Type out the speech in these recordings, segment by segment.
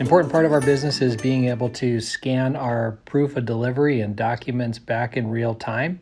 Important part of our business is being able to scan our proof of delivery and documents back in real time.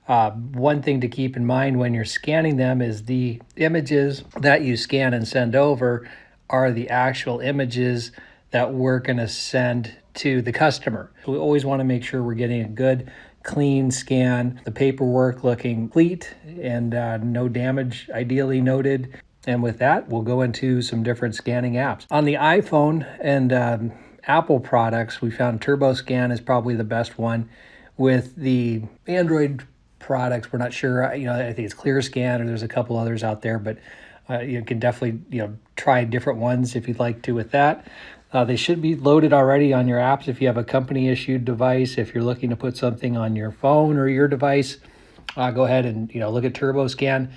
One thing to keep in mind when you're scanning them is the images that you scan and send over are the actual images that we're going to send to the customer. We always want to make sure we're getting a good, clean scan, the paperwork looking complete and no damage ideally noted. And with that, we'll go into some different scanning apps. On the iPhone and Apple products, we found TurboScan is probably the best one. With the Android products, we're not sure. I think it's ClearScan, or there's a couple others out there, but you can definitely try different ones if you'd like to with that. They should be loaded already on your apps if you have a company issued device. If you're looking to put something on your phone or your device, go ahead and look at TurboScan.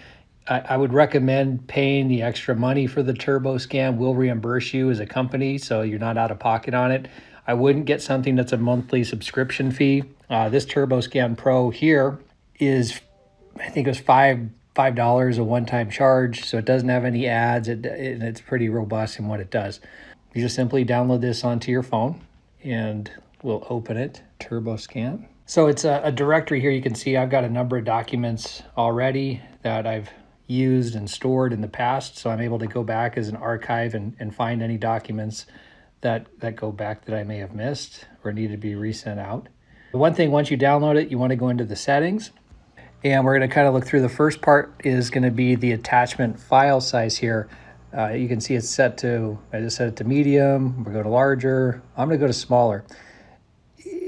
I would recommend paying the extra money for the TurboScan. We'll reimburse you as a company, so you're not out of pocket on it. I wouldn't get something that's a monthly subscription fee. This TurboScan Pro here is, I think it was $5 a one-time charge, so it doesn't have any ads, and it's pretty robust in what it does. You just simply download this onto your phone, and we'll open it, TurboScan. So it's a directory here. You can see I've got a number of documents already that I've used and stored in the past, so I'm able to go back as an archive and find any documents that go back that I may have missed or need to be resent out. The one thing, once you download it, you want to go into the settings, and we're going to kind of look through. The first part is going to be the attachment file size here. You can see it's set to, I just set it to medium. We'll go to larger. I'm going to go to smaller.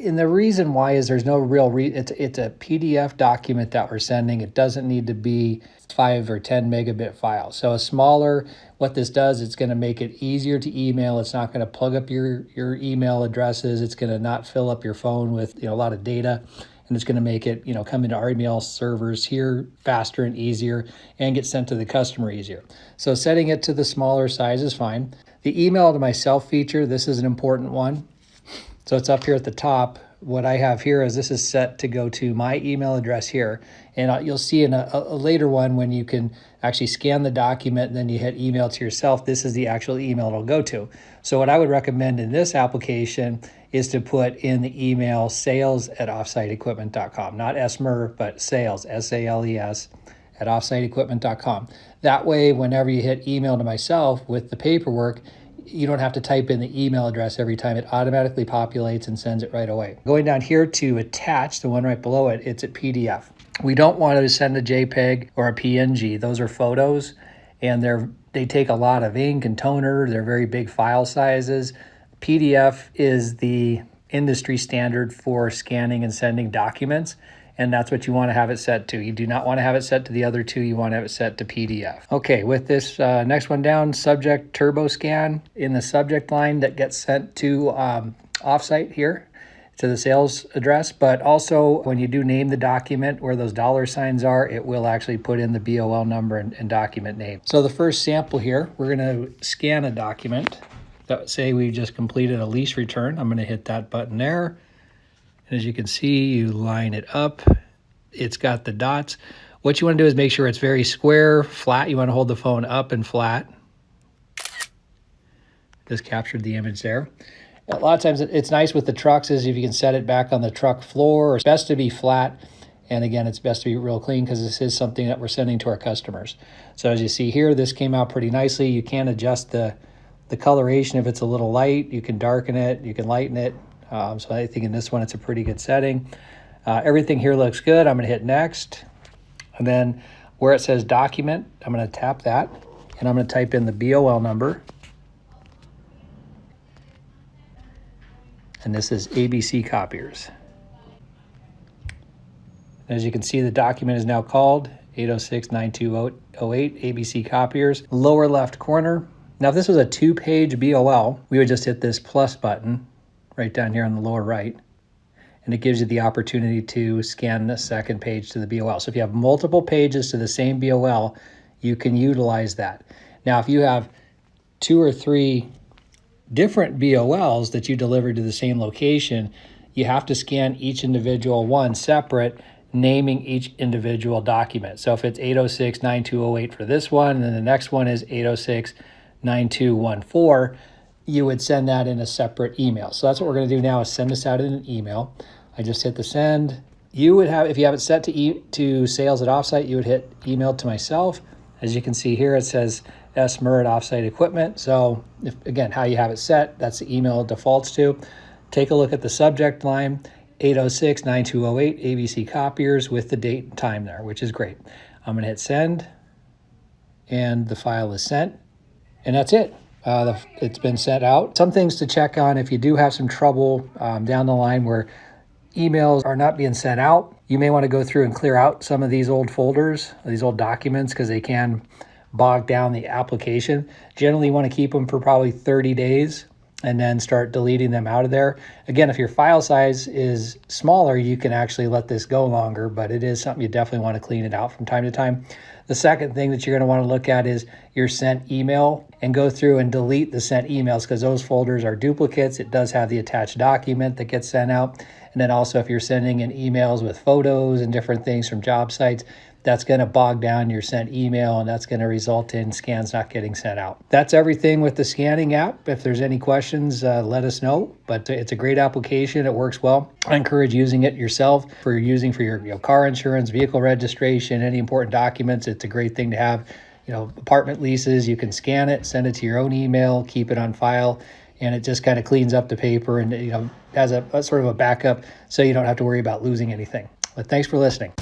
And the reason why is there's no real it's a PDF document that we're sending. It doesn't need to be 5 or 10 megabit file. So a smaller, what this does, it's going to make it easier to email. It's not going to plug up your email addresses. It's going to not fill up your phone with a lot of data, and it's going to make it come into our email servers here faster and easier, and get sent to the customer easier. So setting it to the smaller size is fine. The email to myself feature, this is an important one. So it's up here at the top. What I have here is this is set to go to my email address here. And you'll see in a later one when you can actually scan the document and then you hit email to yourself, this is the actual email it'll go to. So what I would recommend in this application is to put in the email sales@offsiteequipment.com, not SMER, but sales, S-A-L-E-S, at offsiteequipment.com. That way, whenever you hit email to myself with the paperwork, you don't have to type in the email address every time. It automatically populates and sends it right away. Going down here to attach, the one right below it, it's at PDF. We don't want to send a JPEG or a PNG. Those are photos, and they take a lot of ink and toner. They're very big file sizes. PDF is the industry standard for scanning and sending documents, and that's what you want to have it set to. You do not want to have it set to the other two. You want to have it set to PDF. Okay, with this next one down, subject TurboScan, in the subject line that gets sent to offsite here to the sales address, but also when you do name the document where those dollar signs are, it will actually put in the BOL number and document name. So the first sample here, we're going to scan a document that say we just completed a lease return. I'm going to hit that button there. As you can see, you line it up. It's got the dots. What you want to do is make sure it's very square, flat. You want to hold the phone up and flat. Just captured the image there. A lot of times it's nice with the trucks is if you can set it back on the truck floor. It's best to be flat. And again, it's best to be real clean because this is something that we're sending to our customers. So as you see here, this came out pretty nicely. You can adjust the coloration if it's a little light. You can darken it. You can lighten it. So I think in this one, it's a pretty good setting. Everything here looks good. I'm going to hit next. And then where it says document, I'm going to tap that. And I'm going to type in the BOL number. And this is ABC Copiers. As you can see, the document is now called 806-9208 ABC Copiers. Lower left corner. Now, if this was a 2-page BOL, we would just hit this plus button right down here on the lower right, and it gives you the opportunity to scan the second page to the BOL. So if you have multiple pages to the same BOL, you can utilize that. Now, if you have 2 or 3 different BOLs that you deliver to the same location, you have to scan each individual one separate, naming each individual document. So if it's 806-9208 for this one, and then the next one is 806-9214, you would send that in a separate email. So that's what we're going to do now, is send this out in an email. I just hit the send. You would have, if you have it set to sales at offsite, you would hit email to myself. As you can see here, it says S. Murr at Offsite Equipment. So if, again, how you have it set, that's the email it defaults to. Take a look at the subject line, 806-9208 ABC Copiers, with the date and time there, which is great. I'm going to hit send, and the file is sent, and that's it. It's been sent out. Some things to check on if you do have some trouble down the line where emails are not being sent out. You may want to go through and clear out some of these old folders, these old documents, because they can bog down the application. Generally, you want to keep them for probably 30 days and then start deleting them out of there. Again, if your file size is smaller, you can actually let this go longer, but it is something you definitely want to clean it out from time to time. The second thing that you're going to want to look at is your sent email, and go through and delete the sent emails, because those folders are duplicates. It does have the attached document that gets sent out. And then also, if you're sending in emails with photos and different things from job sites, that's going to bog down your sent email, and that's going to result in scans not getting sent out. That's everything with the scanning app. If there's any questions, let us know. But it's a great application. It works well. I encourage using it yourself for your car insurance, vehicle registration, any important documents. It's a great thing to have. Apartment leases, you can scan it, send it to your own email, keep it on file, and it just kind of cleans up the paper and has a sort of a backup, so you don't have to worry about losing anything. But thanks for listening.